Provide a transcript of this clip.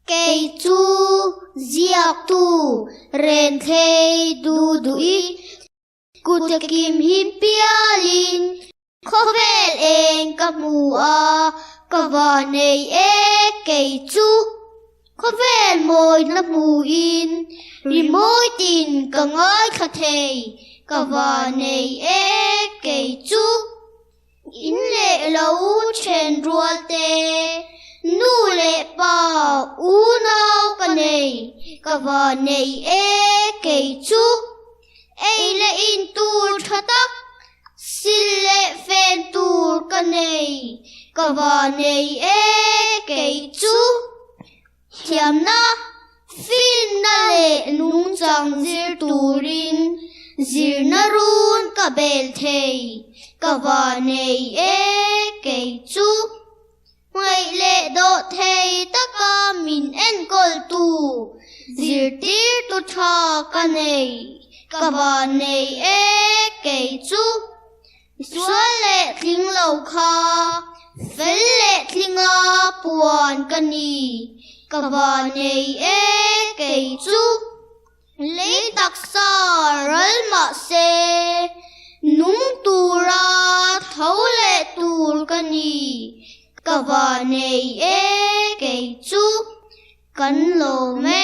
cây chu diak tu ren thei du dui cụt kim him pialin khovel eng kamua kawa nei e cây chu khovel moi na muin ri moi tin ka ngai kha thei kawa nei e cây chu in le lo chen rual te nu le pa u nau ka nei kawa nei e cây chu ei le in tur thatak sil le fen tur ka nei kawa nei e cây chu thiam na fin na le nung chang zir turin zir na run ka bel thei kawa nei e cây chu ngai le do thei taka min en kol tu zir tir tu tha ka nei kawa nei e cây chu sual le thling lo kha fel le thlinga puan ka ni kawa nei e cây chu lấy đặc sa rel ma se nung tura thấu lệ tur ka ni kawa nei e cây chu kan lo me